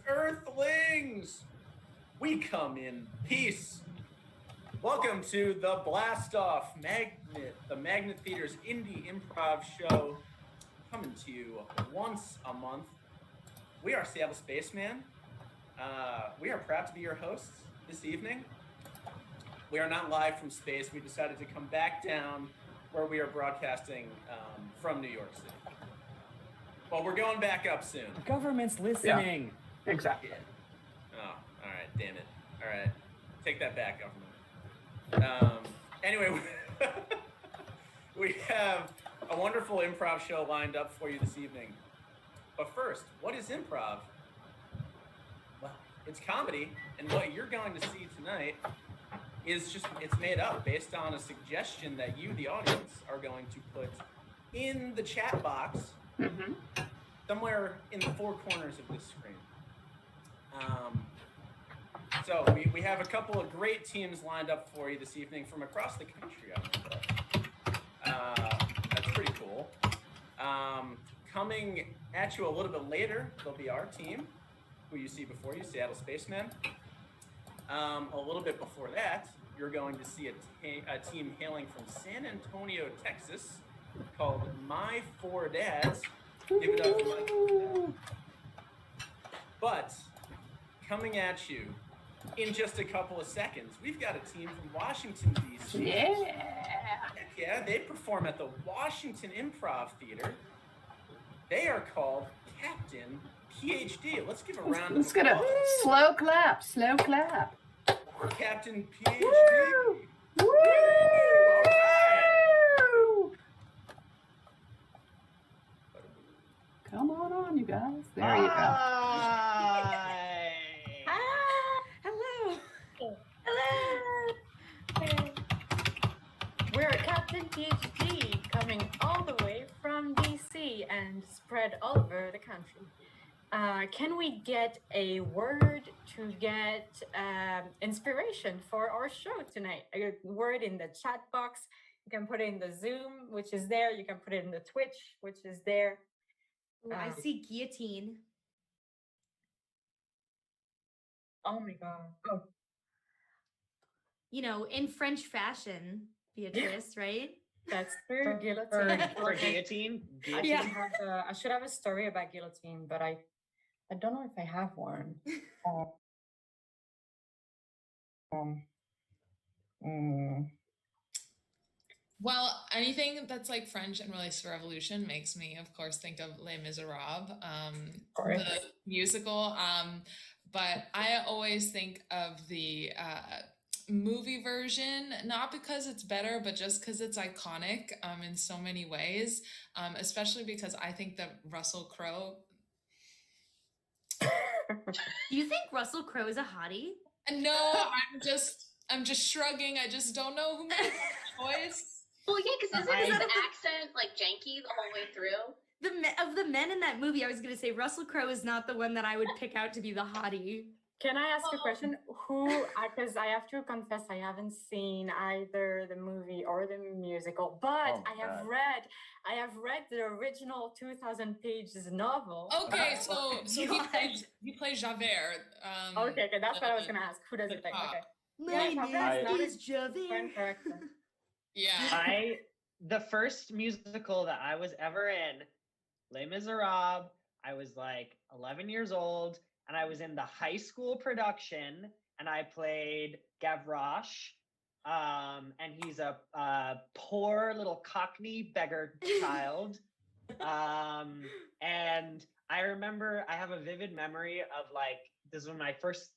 Earthlings! We come in peace. Welcome to the Blast Off Magnet, the Magnet Theater's indie improv show, coming to you once a month. We are Seattle Spaceman. We are proud to be your hosts this evening. We are not live from space. We decided to come back down where we are broadcasting from New York City. Well, we're going back up soon. The government's listening. Yeah, exactly. Oh, all right, damn it. All right, take that back, government. Anyway, we have a wonderful improv show lined up for you this evening. But first, what is improv? Well, it's comedy, and what you're going to see tonight is just, it's made up based on a suggestion that you, the audience, are going to put in the chat box somewhere in the four corners of this screen. So we have a couple of great teams lined up for you this evening from across the country. That's pretty cool. Coming at you a little bit later, there'll be our team, who you see before you, Seattle Spaceman. A little bit before that, you're going to see a team hailing from San Antonio, Texas, called My Four Dads. Give it up for My Four Dads. But coming at you in just a couple of seconds, we've got a team from Washington, D.C. Yeah, they perform at the Washington Improv Theater. They are called Captain PhD. Let's give a round of applause. Let's get a slow clap, slow clap. Captain PhD. Woo! Woo! All right. Come on, you guys. There you go. Hi. Hello. Hello. We're Captain PhD, coming all the way from DC and spread all over the country. Can we get a word to get inspiration for our show tonight? A word in the chat box. You can put it in the Zoom, which is there. You can put it in the Twitch, which is there. I see guillotine. Oh my God. Oh. You know, in French fashion, Beatrice, right? That's true. Guillotine. For guillotine? I should have a story about guillotine, but I don't know if I have one. Well, anything that's like French and relates to revolution makes me, of course, think of Les Miserables, the musical. But I always think of the movie version, not because it's better, but just because it's iconic in so many ways, especially because I think that Russell Crowe. Do you think Russell Crowe is a hottie? No, I'm just shrugging. I just don't know who made the choice. Well, yeah, because isn't his accent like janky the whole way through? Of the men in that movie, I was going to say Russell Crowe is not the one that I would pick out to be the hottie. Can I ask a question? Because I have to confess, I haven't seen either the movie or the musical, but I have read the original 2,000 pages novel. Okay, so he plays Javert. Okay, that's what I was going to ask. Who does it play? Okay. My name is Javert. Yeah. The first musical that I was ever in, Les Miserables, I was like 11 years old, and I was in the high school production, and I played Gavroche, and he's a poor little Cockney beggar child. And I remember, I have a vivid memory of like, this was my first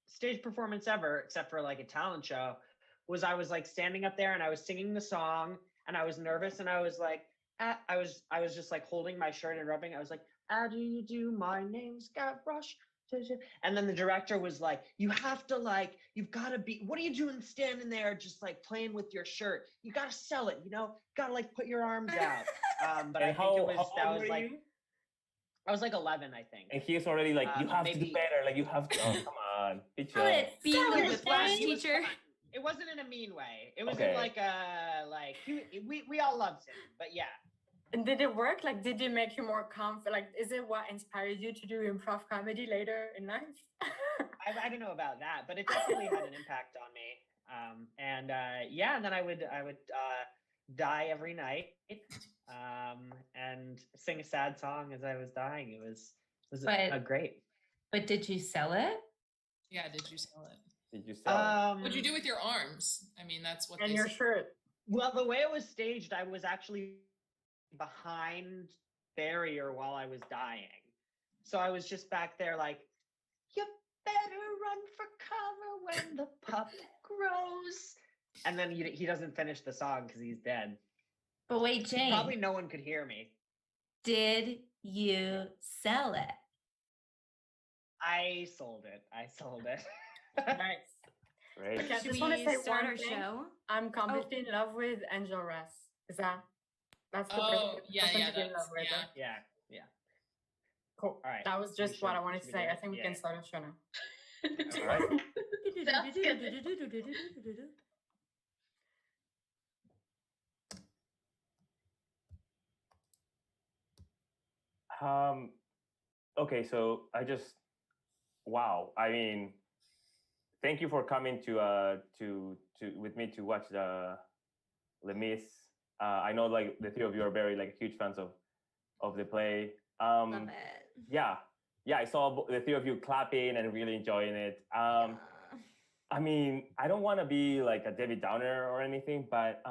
stage performance ever, except for like a talent show, was I was like standing up there and I was singing the song and I was nervous and I was like, I was just like holding my shirt and rubbing. I was like, how do you do? My name's Gavroche. And then the director was like, you have to like, you've got to be, what are you doing standing there just like playing with your shirt? You got to sell it, you know, got to like put your arms out. But I think that was like, I was like 11, I think. And he's already like, you have to do better. Like you have to, oh, come on. Tell it, be a whiplash teacher. It wasn't in a mean way. It was in like a, like, we all loved him, but yeah. And did it work? Like, did it make you more confident? Like, is it what inspired you to do improv comedy later in life? I don't know about that, but it definitely had an impact on me. And then I would die every night and sing a sad song as I was dying. It was a great. But did you sell it? Yeah, did you sell it? Did you sell it? What'd you do with your arms? I mean, that's what and they your say. shirt. Well, the way it was staged, I was actually behind barrier while I was dying. So I was just back there like, you better run for cover when the pup grows. And then he doesn't finish the song because he's dead. But wait, Jane. Probably no one could hear me. Did you sell it? I sold it. Nice. Great. Okay, I Should just want to we say start one our thing. show? I'm completely in love with Angel Rest. That's the Oh, person yeah, to yeah, be in love with. yeah. Yeah. Cool. All right. That was just what I wanted to should we say. do I it? think we Yeah. can start our show now. All right. Sounds good. Okay, so wow. I mean, thank you for coming to with me to watch the Les Mis. I know like the three of you are very like huge fans of the play. Love it. Yeah, I saw the three of you clapping and really enjoying it. I mean, I don't want to be like a Debbie Downer or anything, but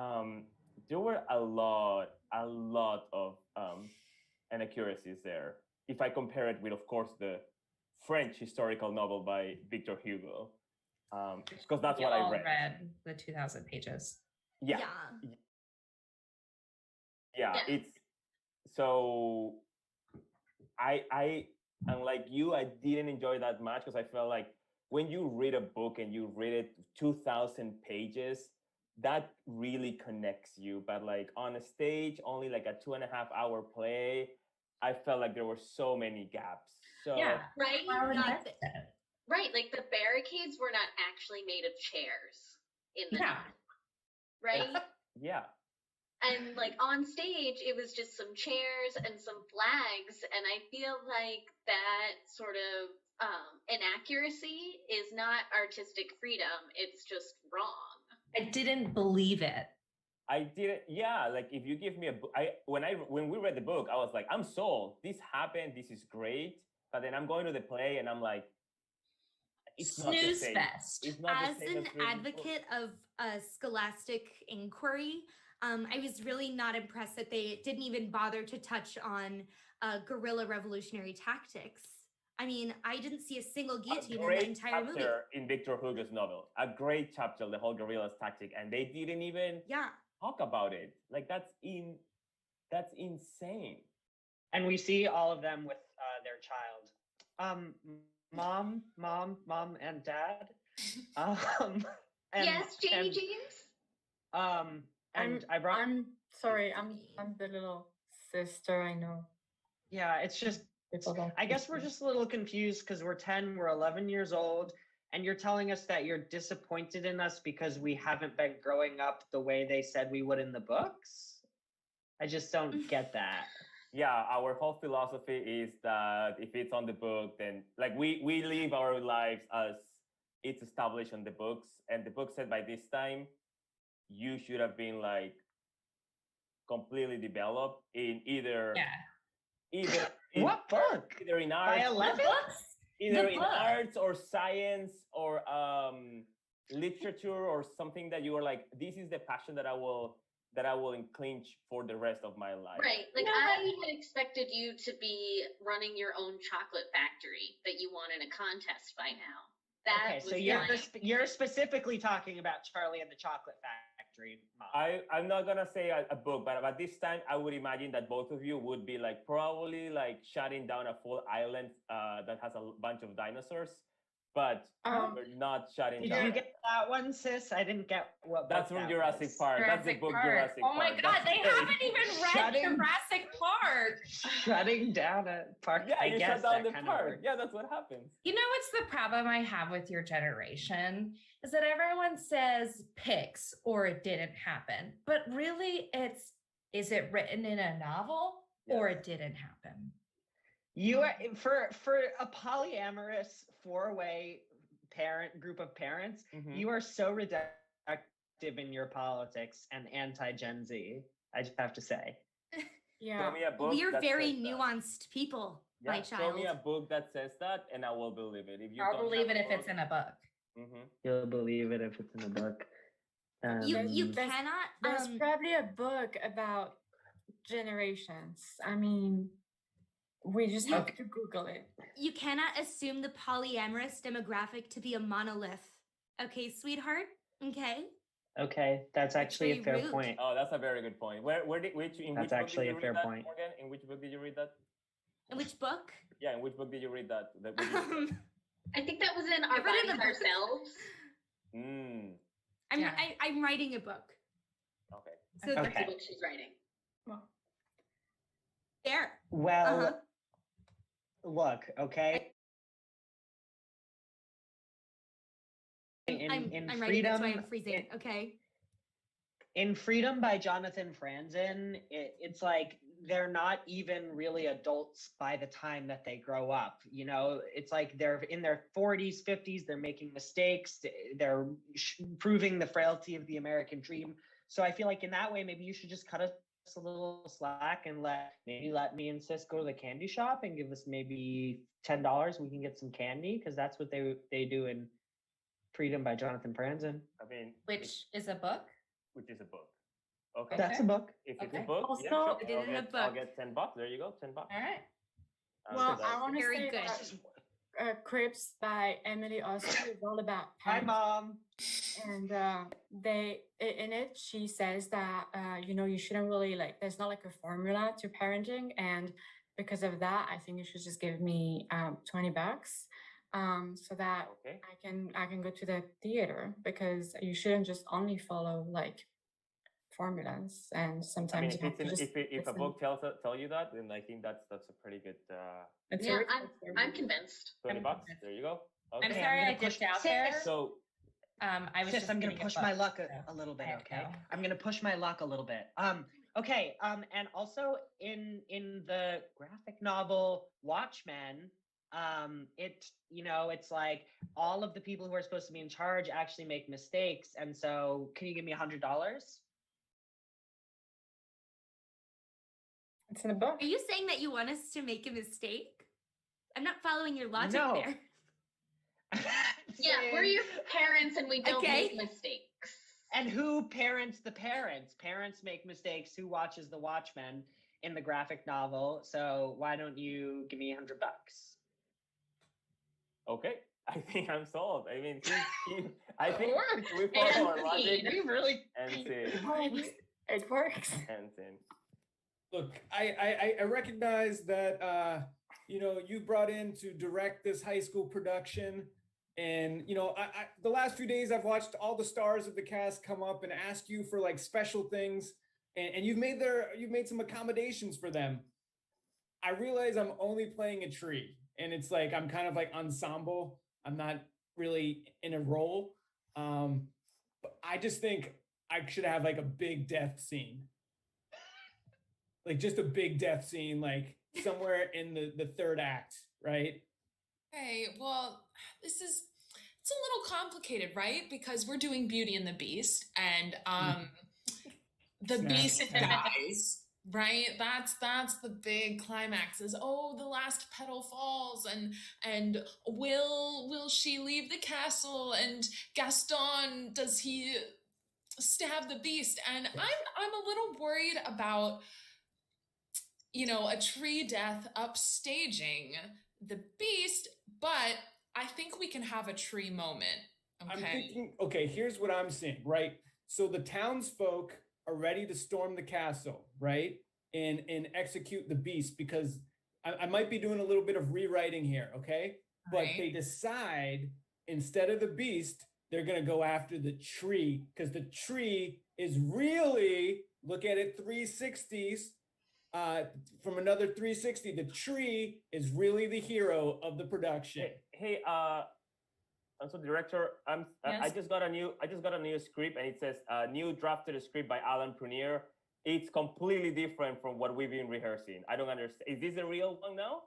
there were a lot of inaccuracies there. If I compare it with, of course, the French historical novel by Victor Hugo, because that's We what I all read. read the 2,000 pages. Yeah, Yeah. it's so. I unlike you, I didn't enjoy that much because I felt like when you read a book and you read it 2,000 pages, that really connects you. But like on a stage, only like a 2.5-hour play, I felt like there were so many gaps. So Yeah. Right? Like, Right. Like the barricades were not actually made of chairs in the Yeah. novel, right? yeah. And like on stage, it was just some chairs and some flags. And I feel like that sort of inaccuracy is not artistic freedom. It's just wrong. I didn't believe it. I didn't. Yeah, like if you give me a book, when we read the book, I was like, I'm sold. This happened. This is great. But then I'm going to the play, and I'm like, it's not the Snooze same. fest. It's not As the same an reading the book. advocate of scholastic inquiry, I was really not impressed that they didn't even bother to touch on guerrilla revolutionary tactics. I mean, I didn't see a single guillotine in the entire movie. In Victor Hugo's novel, a great chapter, the whole guerrillas tactic, and they didn't even talk about it. Like that's insane. And we see all of them with their child. Mom, and dad. Yes, Jamie James. I'm sorry. I'm the little sister. I know. Yeah, it's just. I guess we're just a little confused because we're 10, we're 11 years old, and you're telling us that you're disappointed in us because we haven't been growing up the way they said we would in the books. I just don't get that. Yeah, our whole philosophy is that if it's on the book, then like we live our lives as it's established on the books, and the book said by this time you should have been like completely developed in either What book? Either in arts, by 11? Either in arts or science or literature or something that you are like, this is the passion that I will clinch for the rest of my life. Right. Like I had expected you to be running your own chocolate factory that you won in a contest by now. That okay, so you're specifically talking about Charlie and the Chocolate Factory. Mom. I'm not gonna say a book, but at this time, I would imagine that both of you would be like probably like shutting down a full island that has a bunch of dinosaurs, but we're not shutting down. Did you get that one, sis? I didn't get what. That's from Jurassic Park. That's the book Jurassic Park. Oh my God, they haven't even read Jurassic Park. Shutting down a park. Yeah, you shut down the park. park. Yeah, that's what happens. You know what's the problem I have with your generation is that everyone says picks or it didn't happen, but really it's is it written in a novel or it didn't happen? You are for a polyamorous four-way group of parents. Mhm. You are so reductive in your politics and anti-Gen Z. I just have to say. Yeah. Show me a book We are that very says that. nuanced people, my Yeah, child. show me a book that says that, and I will believe it. If you I'll don't believe have it a if it's book- in a book. Mhm. You'll believe it if it's in a book. You There's- cannot. There's probably a book about generations. I mean, we just have to Google it. You cannot assume the polyamorous demographic to be a monolith. Okay, sweetheart? Okay. Okay, that's actually a very fair rude. point. Oh, that's a very good point. Which That's book did actually you a read fair that, point. Morgan? In which book did you read that? In which book? Yeah, in which book did you read that? Would you read that? I think that was in Our I've read it in Bodies the book. Ourselves. Mm, I'm writing a book. okay. So That's Okay. what she's writing. there. Well, Uh-huh. look, okay. I'm In writing, that's why Freedom, I'm freezing. Okay. in Freedom by Jonathan Franzen, it's like they're not even really adults by the time that they grow up. You know, it's like they're in their 40s, 50s, they're making mistakes, they're proving the frailty of the American dream. So I feel like in that way, maybe you should just cut us a little slack and let me and Sis go to the candy shop and give us maybe $10. We can get some candy because that's what they do in Freedom by Jonathan Franzen. I mean, Which is a book. which is a book. Okay. That's a book. If it's Okay. a book, Also- yeah, sure. It is in a I'll book. get $10. There you go, $10. All right. Well, I want to Very say good. that Crips by Emily Oscar is all about Hi, parents. Mom. And in it she says that you shouldn't really like, there's not like a formula to parenting, and because of that I think you should just give me $20 so that Okay. I can go to the theater, because you shouldn't just only follow like formulas, and I mean, sometimes if you have it's to in, just if a listen. book tell you that, then I think that's a pretty good It's a Yeah, research I'm formula. convinced. $20. There you go. I'm Okay. sorry I'm I gonna push- dipped out Sis, there. So I was Sis, just I'm gonna getting a push book, my luck so a little bit, I have okay? to go. I'm gonna push my luck a little bit. Okay. And also in the graphic novel Watchmen, it's like all of the people who are supposed to be in charge actually make mistakes, and so can you give me $100? It's in the book. Are you saying that you want us to make a mistake? I'm not following your logic No. there. Yeah, we're your parents and we don't Okay. make mistakes. And who parents the parents? Parents make mistakes. Who watches the Watchmen in the graphic novel? So why don't you give me $100? okay, I think I'm sold. I mean, I It think worked. we follow our And logic We really. and see. It works. And see. Look, I recognize that you brought in to direct this high school production, and I the last few days I've watched all the stars of the cast come up and ask you for like special things, and you've made some accommodations for them. I realize I'm only playing a tree, and it's like I'm kind of like ensemble. I'm not really in a role. But I just think I should have like a big death scene. Like just a big death scene, like somewhere in the third act, right? Okay, well, it's a little complicated, right? Because we're doing Beauty and the Beast, and the Snap. beast dies, right? That's the big climax. Is the last petal falls, and will she leave the castle? And Gaston, does he stab the beast? And I'm a little worried about a tree death upstaging the beast, but I think we can have a tree moment. I'm Okay. thinking, okay, here's what I'm seeing, right? So the townsfolk are ready to storm the castle, right? And execute the beast, because I might be doing a little bit of rewriting here, okay? But Right. they decide instead of the beast, they're gonna go after the tree, because the tree is really, look at it 360s, from another 360, the tree is really the hero of the production. Hey, also director, I Yes? just got a new script, and it says new drafted script by Alan Prunier. it's completely different from what we've been rehearsing. I don't understand. Is this a real one now?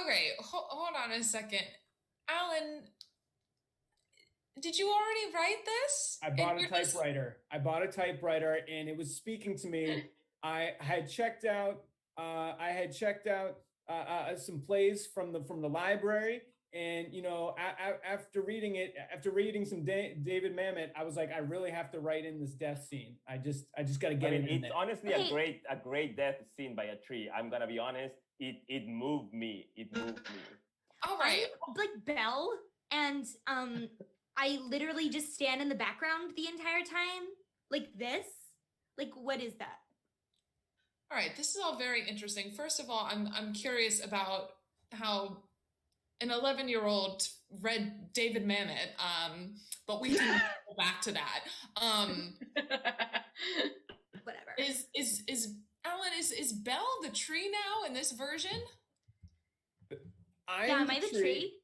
Okay, hold on a second. Alan, did you already write this? I bought a typewriter and it was speaking to me. I had checked out some plays from the library, and after reading some David Mamet, I was like, I really have to write in this death scene. I just got to get it in It's there. honestly a great death scene by a tree. I'm gonna be honest. It moved me. It moved me. All right. I'm like Belle, and I literally just stand in the background the entire time, like this. Like, what is that? All right, this is all very interesting. First of all, I'm curious about how an 11-year-old read David Mamet, but we can go back to that. Whatever. Is Alan, is Belle the tree now in this version? Am I the tree?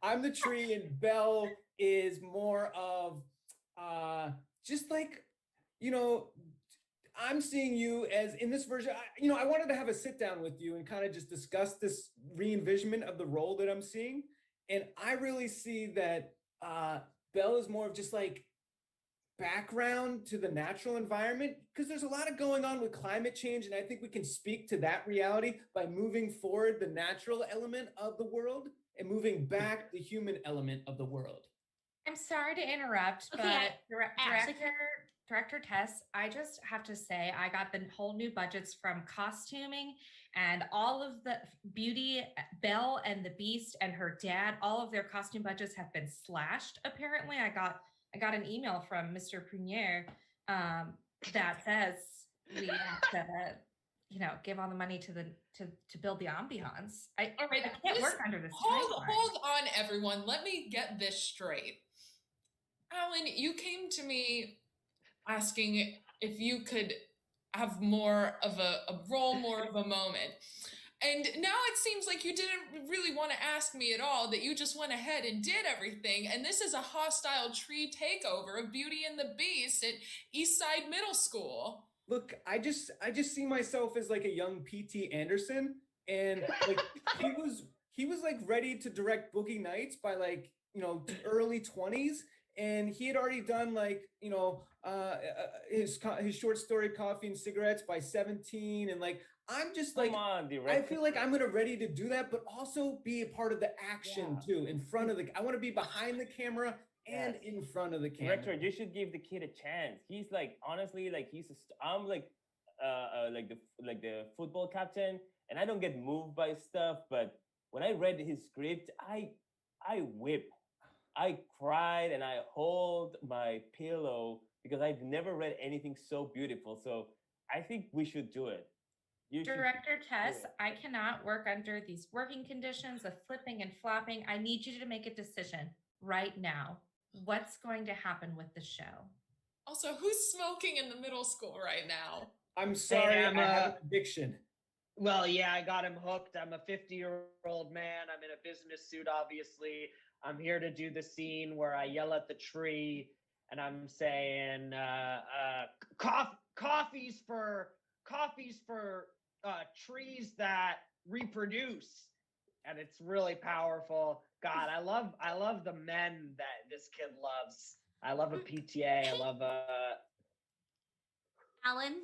I'm the tree, and Belle is more of just like, I'm seeing you as in this version. I wanted to have a sit down with you and kind of just discuss this re-envisionment of the role that I'm seeing. And I really see that Belle is more of just like background to the natural environment, because there's a lot of going on with climate change. And I think we can speak to that reality by moving forward the natural element of the world and moving back the human element of the world. I'm sorry to interrupt, Okay, but Director Tess, I just have to say, I got the whole new budgets from costuming and all of the Beauty, Belle and the Beast and her dad, all of their costume budgets have been slashed. Apparently, I got an email from Mr. Prunier that says we have to, give all the money to build the ambiance. All right, I can't work under this timeline. Hold on, everyone. Let me get this straight. Alan, you came to me asking if you could have more of a role, more of a moment. And now it seems like you didn't really want to ask me at all, that you just went ahead and did everything. And this is a hostile tree takeover of Beauty and the Beast at Eastside Middle School. Look, I just see myself as like a young P.T. Anderson, and like he was like ready to direct Boogie Nights by like, early 20s. And he had already done like, his short story Coffee and Cigarettes by 17. And like, I'm just like, I feel like I'm ready to do that, but also be a part of the action too, in front of I want to be behind the camera and in front of the camera. Director, you should give the kid a chance. He's like, honestly, like I'm like the football captain, and I don't get moved by stuff. But when I read his script, I whip. I cried and I hold my pillow because I've never read anything so beautiful. So I think we should do it. Director Tess, I cannot work under these working conditions of flipping and flopping. I need you to make a decision right now. What's going to happen with the show? Also, who's smoking in the middle school right now? I'm sorry, I have an addiction. Well, yeah, I got him hooked. I'm a 50-year-old man. I'm in a business suit, obviously. I'm here to do the scene where I yell at the tree and I'm saying, coffee's for trees that reproduce. And it's really powerful. God, I love the men that this kid loves. I love a PTA. I love a... Alan,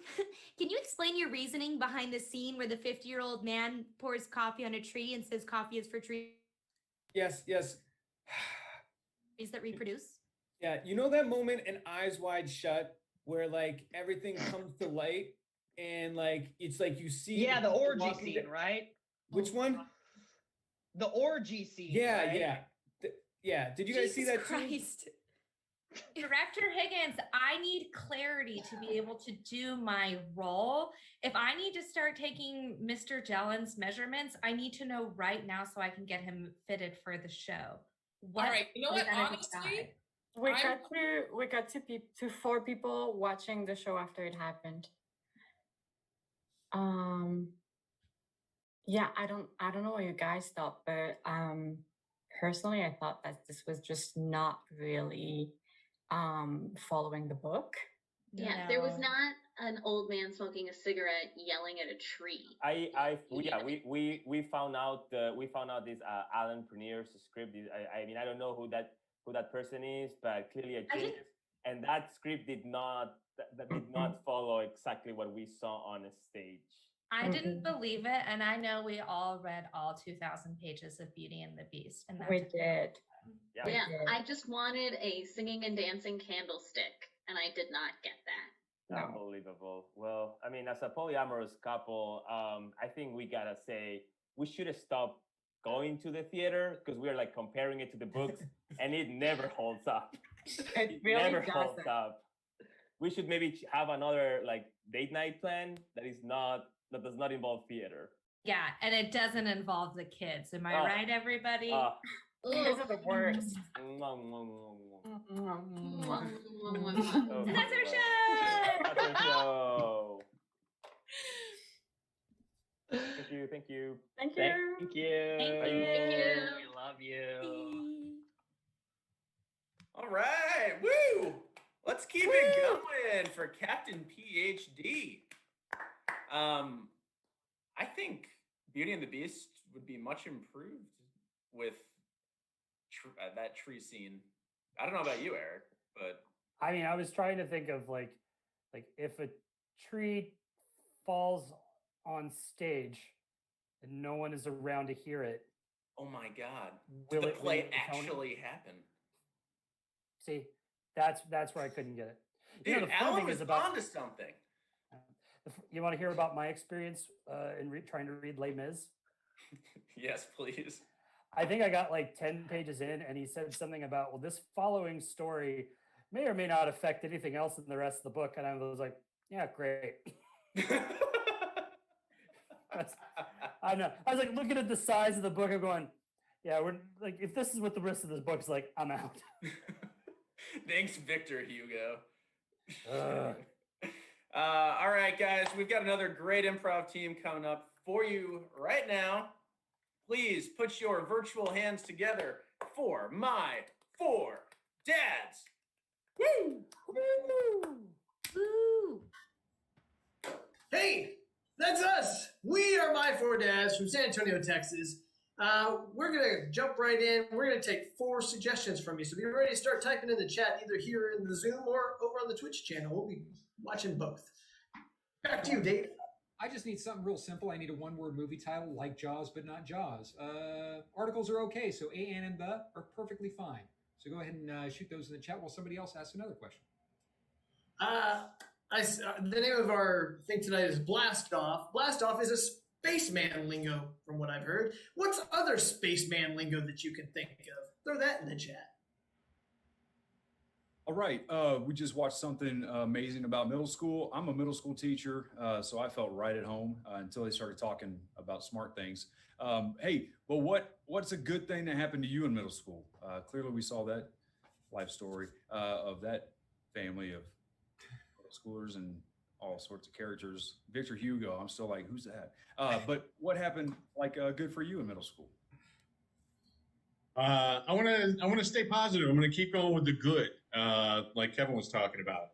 can you explain your reasoning behind the scene where the 50-year-old man pours coffee on a tree and says coffee is for trees? Yes. Trees that reproduce? Yeah, you know that moment in Eyes Wide Shut where like everything comes to light and like it's like you see the orgy scene, right? Which one? The orgy scene. Yeah, right? yeah. Did you guys see that Christ. too? Director Higgins, I need clarity to be able to do my role. If I need to start taking Mr. Jellen's measurements, I need to know right now so I can get him fitted for the show. All right, you know what? Honestly, we got to 4 people watching the show after it happened. Yeah, I don't know what you guys thought, but personally, I thought that this was just not really following the book. Yeah, there was not an old man smoking a cigarette yelling at a tree. We found out this Alan Premier's script. I mean, I don't know who that person is, but clearly a genius. And that script did not follow exactly what we saw on a stage. I didn't believe it, and I know we all read all 2,000 pages of Beauty and the Beast, and We did. Yeah, I just wanted a singing and dancing candlestick, and I did not get that. No. Unbelievable. Well, I mean, as a polyamorous couple, I think we gotta say we should have stopped going to the theater because we are like comparing it to the books, and it never holds up. It really never doesn't. holds up. We should maybe have another like date night plan that does not involve theater. Yeah, and it doesn't involve the kids. Am I right, everybody? Those are the worst. That's our show. That's our show. Thank you. Thank you. Thank you. Thank you. We love you. All right, woo! Let's keep it going for Captain PhD. I think Beauty and the Beast would be much improved with that tree scene. I don't know about you, Eric, but I mean, I was trying to think of like if a tree falls on stage and no one is around to hear it. Oh my God! Will Did it the play ring the tone? actually happen? See, that's where I couldn't get it. Dude, You know, the fun Alan thing was is about. onto something. You want to hear about my experience in trying to read Les Mis? Yes, please. I think I got like 10 pages in, and he said something about, well, this following story may or may not affect anything else in the rest of the book. And I was like, yeah, great. I know. I was like looking at the size of the book. I'm going, yeah, we're like, if this is what the rest of this book's like, I'm out. Thanks, Victor Hugo. All right, guys, we've got another great improv team coming up for you right now. Please put your virtual hands together for my 4 dads. Woo! Woo! Woo! Hey, that's us. We are my 4 dads from San Antonio, Texas. We're going to jump right in. We're going to take 4 suggestions from you. So be ready to start typing in the chat, either here in the Zoom or over on the Twitch channel. We'll be watching both. Back to you, Dave. I just need something real simple. I need a one-word movie title like Jaws, but not Jaws. Articles are okay, so A, and the are perfectly fine. So go ahead and shoot those in the chat while somebody else asks another question. The name of our thing tonight is Blast Off. Blast Off is a spaceman lingo, from what I've heard. What's other spaceman lingo that you can think of? Throw that in the chat. All right, we just watched something amazing about middle school. I'm a middle school teacher, so I felt right at home until they started talking about smart things. Hey, well, what's a good thing that happened to you in middle school? Clearly, we saw that life story of that family of middle schoolers and all sorts of characters. Victor Hugo, I'm still like, who's that? But what happened good for you in middle school? I want to stay positive. I'm going to keep going with the good, like Kevin was talking about,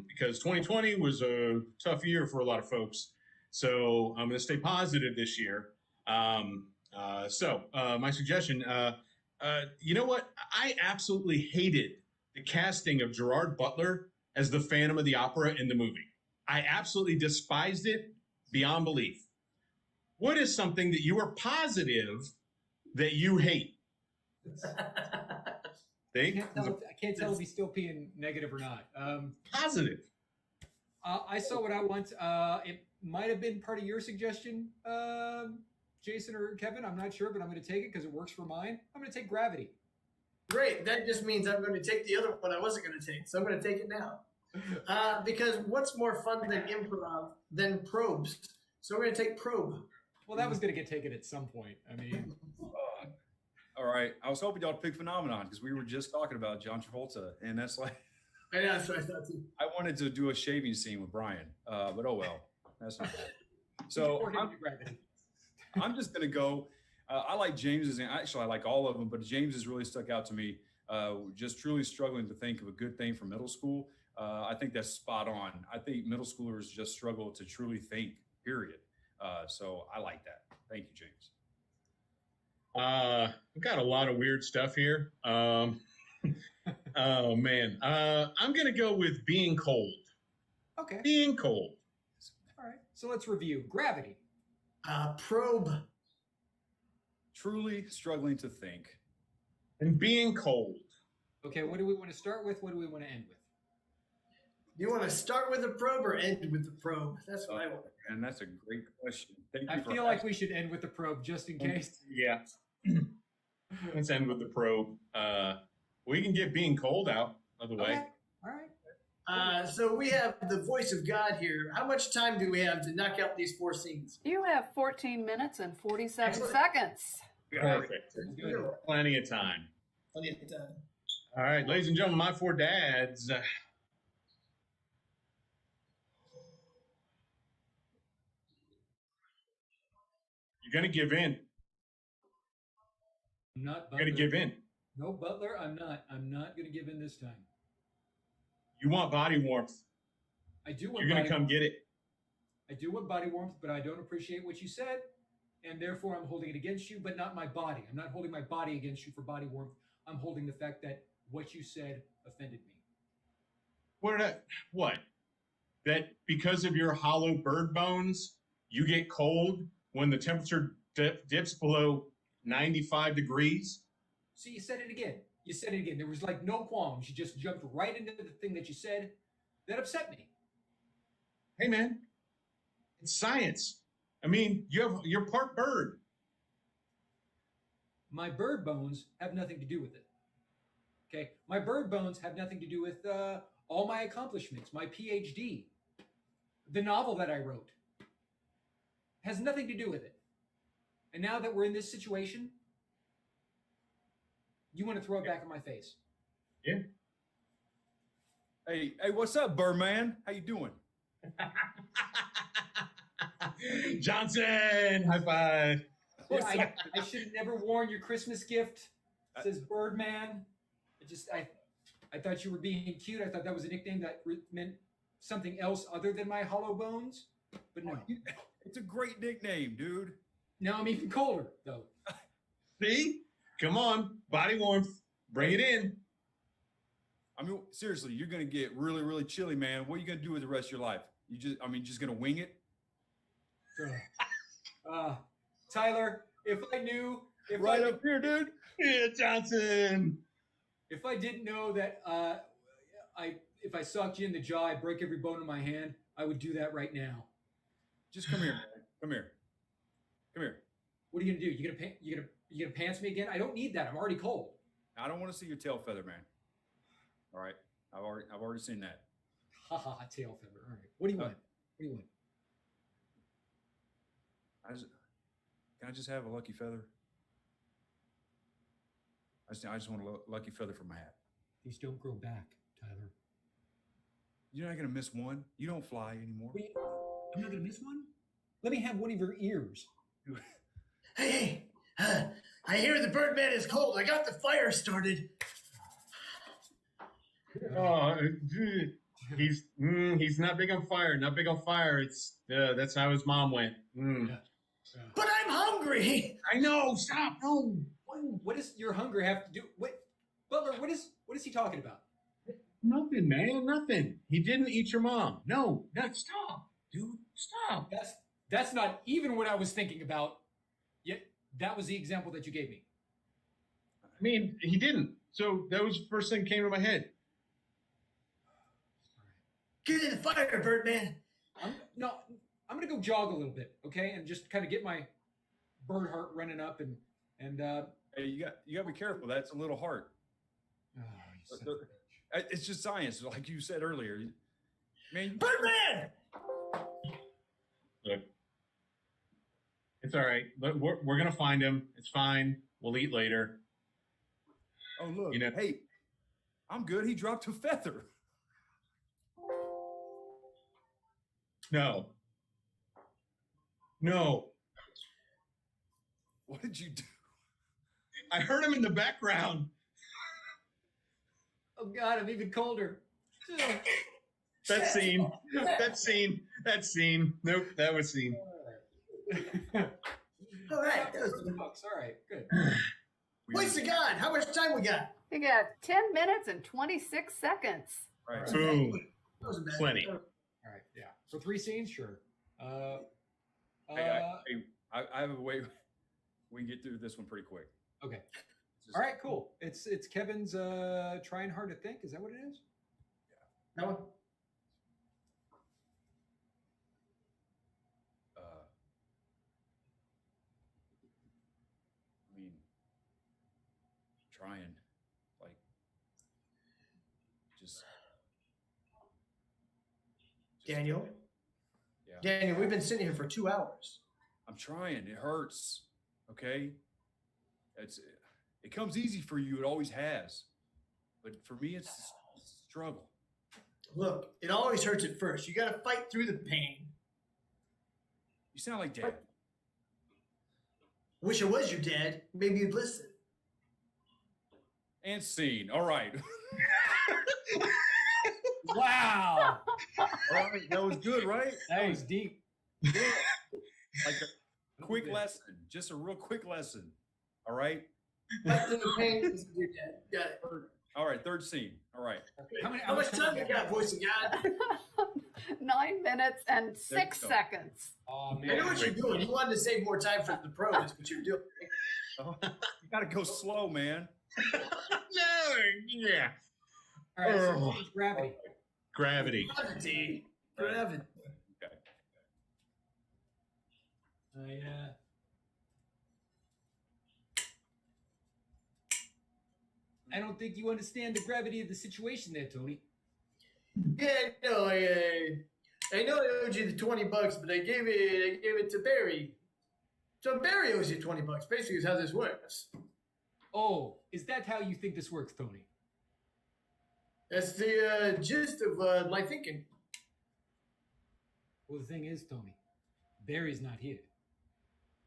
because 2020 was a tough year for a lot of folks. So I'm going to stay positive this year. So my suggestion, you know what? I absolutely hated the casting of Gerard Butler as the Phantom of the Opera in the movie. I absolutely despised it beyond belief. What is something that you are positive that you hate? I can't tell if he's still being negative or not. Positive. I saw what I want. It might have been part of your suggestion, Jason or Kevin. I'm not sure, but I'm going to take it because it works for mine. I'm going to take Gravity. Great. That just means I'm going to take the other one I wasn't going to take. So I'm going to take it now. Because what's more fun than improv than probes? So we're going to take probe. Well, that was going to get taken at some point. I mean... All right. I was hoping y'all would pick Phenomenon because we were just talking about John Travolta, and that's like. I know, that's what I thought too. I wanted to do a shaving scene with Brian, but oh well, that's not bad. So I'm just gonna go. I like James's, and actually I like all of them, but James has really stuck out to me. Just truly struggling to think of a good thing for middle school. I think that's spot on. I think middle schoolers just struggle to truly think, period. So I like that. Thank you, James. We've got a lot of weird stuff here. Oh, man. I'm going to go with being cold. Okay. Being cold. All right. So let's review. Gravity. Probe. Truly struggling to think. And being cold. Okay, what do we want to start with? What do we want to end with? You want to start with the probe or end with the probe? That's what I want. And that's a great question. Thank you I for feel like asking. we should end with the probe just in case. Yeah. Let's end with the probe. We can get being cold out of the way. Okay. All right. So we have the voice of God here. How much time do we have to knock out these 4 scenes? You have 14 minutes and 47 Excellent. seconds. Perfect. Plenty of time. Plenty of time. All right, ladies and gentlemen, my 4 dads. You're going to give in. I'm not. You're going to give in. No, Butler, I'm not. I'm not going to give in this time. You want body warmth. I do want You're going to come warmth. get it. I do want body warmth, but I don't appreciate what you said, and therefore I'm holding it against you, but not my body. I'm not holding my body against you for body warmth. I'm holding the fact that what you said offended me. What? That because of your hollow bird bones, you get cold when the temperature dips below 95 degrees? See, you said it again. You said it again. There was like no qualms. You just jumped right into the thing that you said. That upset me. Hey, man, it's science. I mean, you're part bird. My bird bones have nothing to do with it. Okay? My bird bones have nothing to do with all my accomplishments, my PhD, the novel that I wrote. Has nothing to do with it. And now that we're in this situation, you want to throw it back in my face. Yeah. Hey, what's up, Birdman? How you doing? Johnson, high five. Yeah, I should have never worn your Christmas gift. It says Birdman. I thought you were being cute. I thought that was a nickname that meant something else other than my hollow bones. But no. It's a great nickname, dude. Now I'm even colder, though. See? Come on. Body warmth. Bring it in. I mean, seriously, you're going to get really, really chilly, man. What are you going to do with the rest of your life? Just going to wing it? Tyler, if I knew... Right up here, dude. Yeah, Johnson. If I didn't know that if I socked you in the jaw, I'd break every bone in my hand, I would do that right now. Just come here, man. Come here. Come here. What are you gonna do? You gonna pants me again? I don't need that. I'm already cold. I don't want to see your tail feather, man. All right. I've already seen that. Ha ha ha, tail feather. All right. What do you want? What do you want? Can I just have a lucky feather? I just want a lucky feather for my hat. These don't grow back, Tyler. You're not gonna miss one. You don't fly anymore. I'm not gonna miss one. Let me have one of your ears. Hey, I hear the Birdman is cold. I got the fire started. Oh, he's not big on fire. Not big on fire. It's that's how his mom went. But I'm hungry. I know. Stop. No. What does your hunger have to do? What, Butler? What is he talking about? Nothing, man. Nothing. He didn't eat your mom. No. Stop, dude. Stop. That's not even what I was thinking about. Yet that was the example that you gave me. I mean, he didn't. So that was the first thing that came to my head. Get in the fire, Birdman. I'm gonna go jog a little bit, okay, and just kind of get my bird heart running up and. Hey, you got to be careful. That's a little heart. It's just science, like you said earlier. Man, Birdman. Look, it's all right. We're gonna find him. It's fine. We'll eat later. Oh look, hey, I'm good. He dropped a feather. No. What did you do? I heard him in the background. Oh God, I'm even colder. That scene. That scene. That scene. Nope, that was scene. All right. That was bucks. All right, good. Voice of God, how much time we got? We got 10 minutes and 26 seconds. Right. Boom. That wasn't bad. Plenty. All right, yeah. So 3 scenes, sure. Hey, I have a way we can get through this one pretty quick. Okay. All right, cool. It's Kevin's trying hard to think. Is that what it is? That one? I mean, trying, like, just Daniel? Yeah. Daniel, we've been sitting here for 2 hours. I'm trying. It hurts. Okay. It comes easy for you. It always has. But for me, it's a struggle. Look, it always hurts at first. You got to fight through the pain. You sound like Dad. Wish I was your dad. Maybe you'd listen. And scene. All right. Wow. All right. That was good, right? That was deep. Like a quick lesson. Just a real quick lesson. All right. Fight through the pain. Listen to your dad. Got it. All right. Third scene. All right. How much time you got, voice of God? 9 minutes and 6 go. seconds. Oh, man. I know what you're doing. You wanted to save more time for the pros, but you're doing. You got to go slow, man. No, yeah. All right, so it's gravity. Gravity. Gravity. Gravity. Okay. I don't think you understand the gravity of the situation there, Tony. Yeah, no, I know I owed you the $20, but I gave it to Barry. So Barry owes you $20. Basically, is how this works. Oh, is that how you think this works, Tony? That's the gist of my thinking. Well, the thing is, Tony, Barry's not here.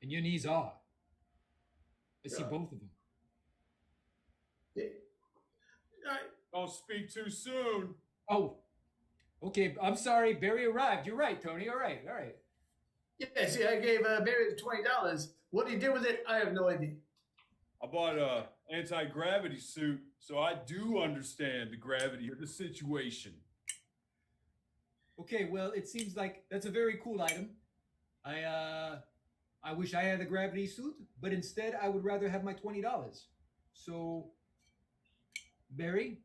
And your knees are. I see both of them. Yeah. Don't speak too soon. Oh, okay. I'm sorry. Barry arrived. You're right, Tony. All right. All right. Yeah, see, I gave Barry the $20. What he did with it, I have no idea. I bought a anti-gravity suit, so I do understand the gravity of the situation. Okay, well, it seems like that's a very cool item. I wish I had a gravity suit, but instead I would rather have my $20. So, Barry,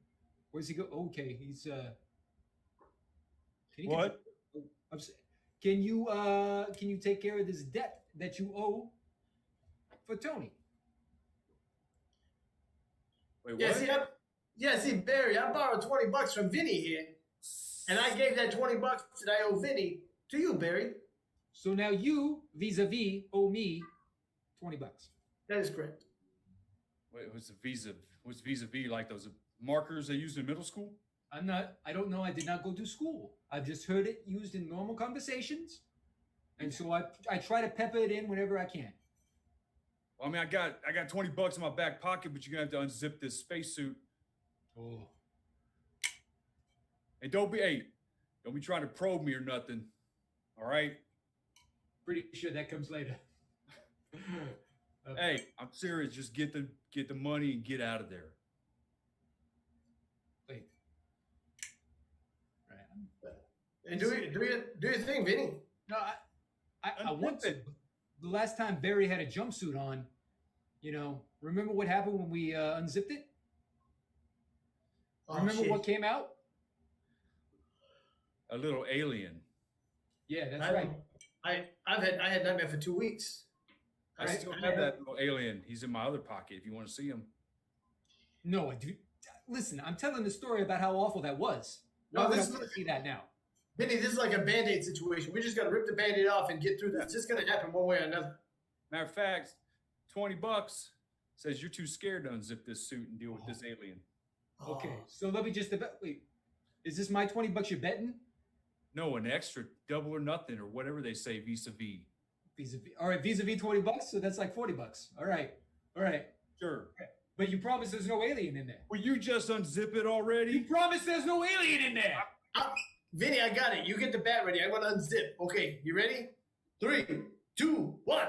where's he go? Okay, he's Can you What? Can you take care of this debt that you owe for Tony? Wait, Yeah, what? see, Barry, I borrowed $20 from Vinnie here, and I gave that $20 that I owe Vinnie to you, Barry. So now you, vis-a-vis, owe me $20. That is correct. Wait, what's vis-a-vis like those markers they used in middle school? I don't know. I did not go to school. I've just heard it used in normal conversations. And so I try to pepper it in whenever I can. Well, I mean, I got $20 in my back pocket, but you're gonna have to unzip this spacesuit. Oh. And don't be trying to probe me or nothing. All right? Pretty sure that comes later. Hey, I'm serious. Just get the money and get out of there. Wait. Right. And do your thing, Vinnie. No, I want to. The last time Barry had a jumpsuit on, remember what happened when we unzipped it? Oh, Remember shit. what came out? A little alien. Yeah, that's right. I had nightmare for 2 weeks. I still have that little alien. He's in my other pocket if you want to see him. No, I do. Listen, I'm telling the story about how awful that was. No, Not that this I is- want to see that now. Vinnie, this is like a Band-Aid situation. We just got to rip the Band-Aid off and get through this. It's just going to happen one way or another. Matter of fact, $20 says you're too scared to unzip this suit and deal with this alien. Okay, so let me just wait. Is this my $20 you're betting? No, an extra double or nothing or whatever they say vis-a-vis. Vis-a-vis. All right, vis-a-vis $20, so that's like $40. All right. Sure. But you promised there's no alien in there. Will you just unzip it already? You promised there's no alien in there. Vinny, I got it. You get the bat ready. I'm going to unzip. Okay, you ready? 3, 2, 1.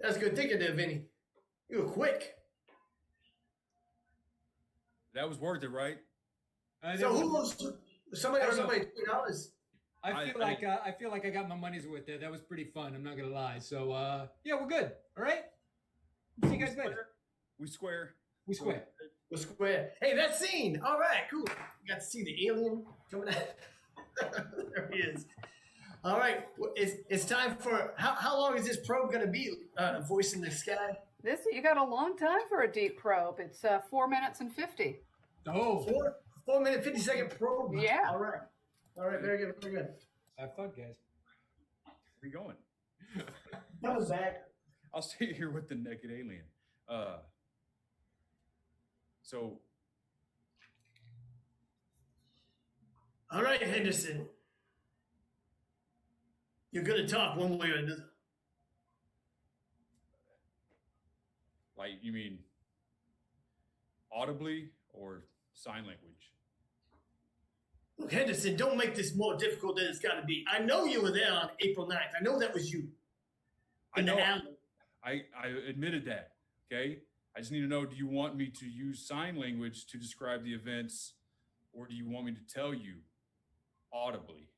That's good thinking there, Vinny. You were quick. That was worth it, right? So who was somebody $2. I feel like I got my money's worth there. That was pretty fun. I'm not gonna lie. So yeah, we're good. All right. See you guys later. We square. We square. We're square. Hey, that scene. All right, cool. You got to see the alien coming out. There he is. All right, it's time for how long is this probe gonna be? Voice in the sky. You got a long time for a deep probe. It's 4 minutes and 50. Oh, 4 minute 50-second probe. Yeah. All right, very good, very good. Have fun, guys. Where you going? Coming back. I'll stay here with the naked alien. So. All right, Henderson. You're gonna talk one way or another. Like, you mean audibly or sign language? Look, Henderson, don't make this more difficult than it's got to be. I know you were there on April 9th. I know that was you. I know. I admitted that, okay? I just need to know, do you want me to use sign language to describe the events, or do you want me to tell you audibly?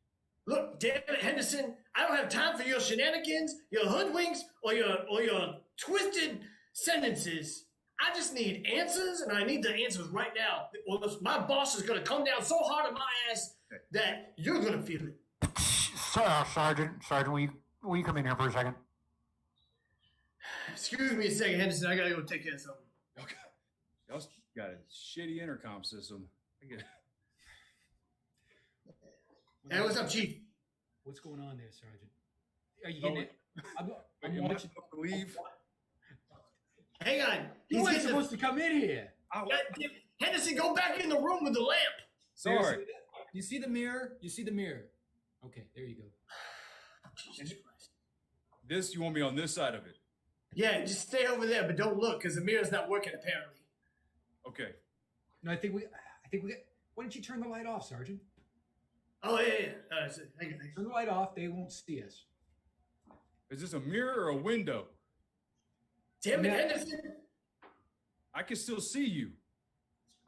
Look, damn it, Henderson, I don't have time for your shenanigans, your hoodwinks, or your twisted sentences. I just need answers, and I need the answers right now. Or my boss is going to come down so hard on my ass that you're going to feel it. Sergeant, will you come in here for a second? Excuse me a second, Henderson. I got to go take care of something. Okay. Y'all got a shitty intercom system. I get it. Hey, what's up, Chief? What's going on there, Sergeant? Are you getting it? I'm watching. Leave. Hang on. You weren't supposed to come in here. Henderson, go back in the room with the lamp. Sorry. You see the mirror? You see the mirror. Okay, there you go. Jesus Christ. This, you want me on this side of it? Yeah, just stay over there, but don't look, because the mirror's not working, apparently. Okay. No, I think we. Why don't you turn the light off, Sergeant? Oh, yeah. Hang on. Turn the light off. They won't see us. Is this a mirror or a window? Damn it, Henderson. I can still see you.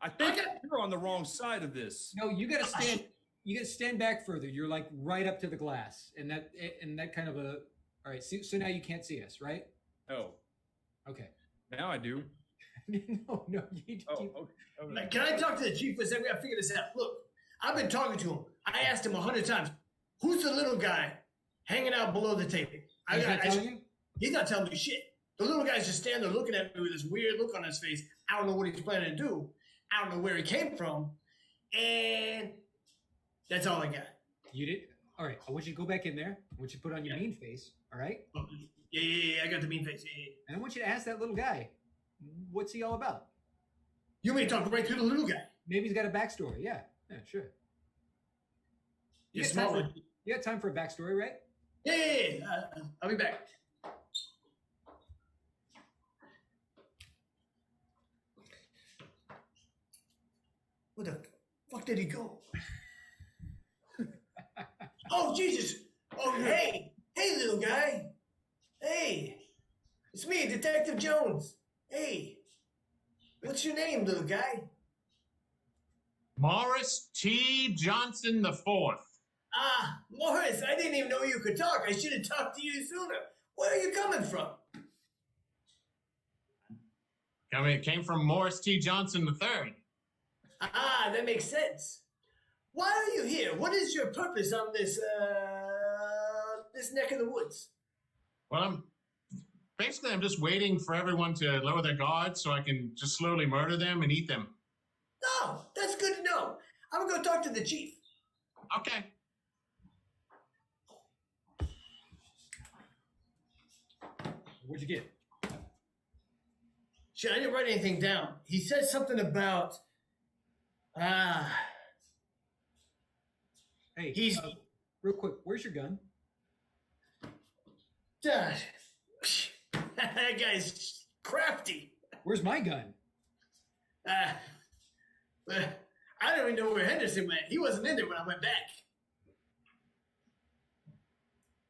I think you're on the wrong side of this. No, you gotta stand. You gotta stand back further. You're like right up to the glass, and that kind of a. All right. So now you can't see us, right? No. Okay. Now I do. No. You need to keep. Okay. Can I talk to the chief for a second? We gotta figure this out. Look, I've been talking to him. I asked him 100 times, who's the little guy hanging out below the table? He's not telling you? He's not telling me shit. The little guy's just standing there looking at me with this weird look on his face. I don't know what he's planning to do. I don't know where he came from. And that's all I got. You did? All right. I want you to go back in there. I want you to put on your mean face. All right? Yeah. I got the mean face. Yeah. And I want you to ask that little guy, what's he all about? You may talk right to the little guy. Maybe he's got a backstory. Yeah, sure. You're smart. You got time for a backstory, right? Yeah. I'll be back. Where the fuck did he go? Oh, Jesus. Oh, hey, little guy. Hey, it's me, Detective Jones. Hey, what's your name, little guy? Morris T. Johnson IV. Ah, Morris, I didn't even know you could talk. I should have talked to you sooner. Where are you coming from? It came from Morris T. Johnson III. Ah, that makes sense. Why are you here? What is your purpose on this neck of the woods? Well, I'm just waiting for everyone to lower their guards so I can just slowly murder them and eat them. Oh, that's good to know. I'm gonna go talk to the chief. Okay. What'd you get? Shit, I didn't write anything down. He said something about Hey, he's real quick, where's your gun? That guy's crafty. Where's my gun? I don't even know where Henderson went. He wasn't in there when I went back.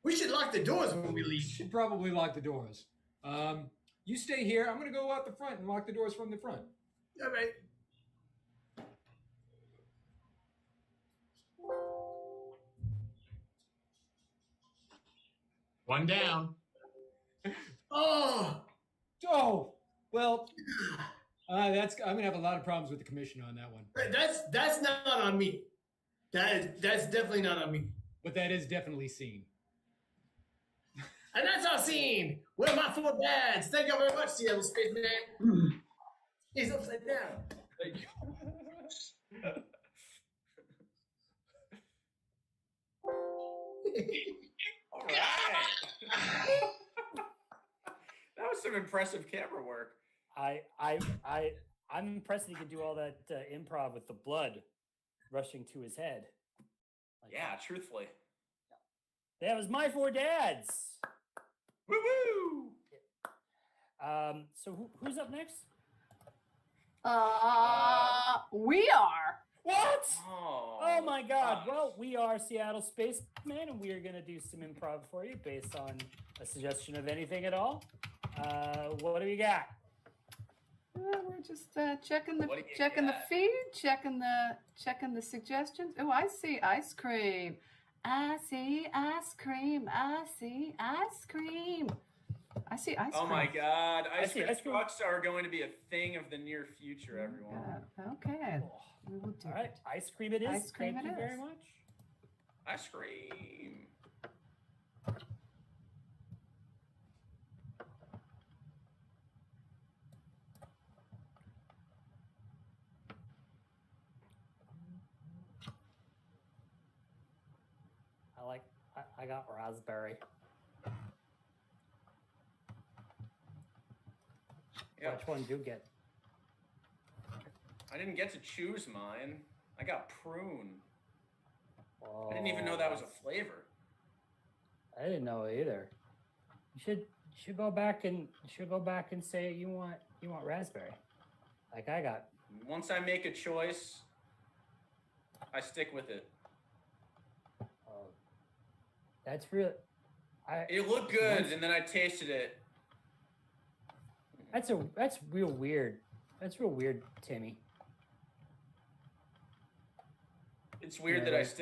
We should lock the doors when we leave. Should probably lock the doors. You stay here. I'm gonna go out the front and lock the doors from the front. All right. One down. Oh. Well, I'm gonna have a lot of problems with the commission on that one. That's not on me. That's definitely not on me. But that is definitely seen. And that's our scene. We're my 4 dads. Thank you very much, Seattle Spaceman. He's upside down. Thank you. All right. That was some impressive camera work. I'm impressed that he could do all that improv with the blood rushing to his head. Yeah, truthfully. That was my 4 dads. Woo woo! So who's up next? We are. What? Oh, Oh my God. Well, we are Seattle Spaceman, and we are going to do some improv for you based on a suggestion of anything at all. What do you got? We're just checking the What do you checking the got? feed, checking the suggestions. Oh, I see ice cream. I see ice cream. I see ice cream. I see ice cream. Oh my God! Ice see cream ice cream. trucks are going to be a thing of the near future, everyone. Okay. We will do All right, ice cream it is. Ice cream Thank it you very is. much. Ice cream. I got raspberry. Yeah. Which one do you get? I didn't get to choose mine. I got prune. Oh, I didn't even know that was a flavor. I didn't know either. You should go back and say you want raspberry. Like I got. Once I make a choice, I stick with it. Oh, that's real. It looked good, and then I tasted it. That's real weird. That's real weird, Timmy. It's weird Yeah, that I right. stick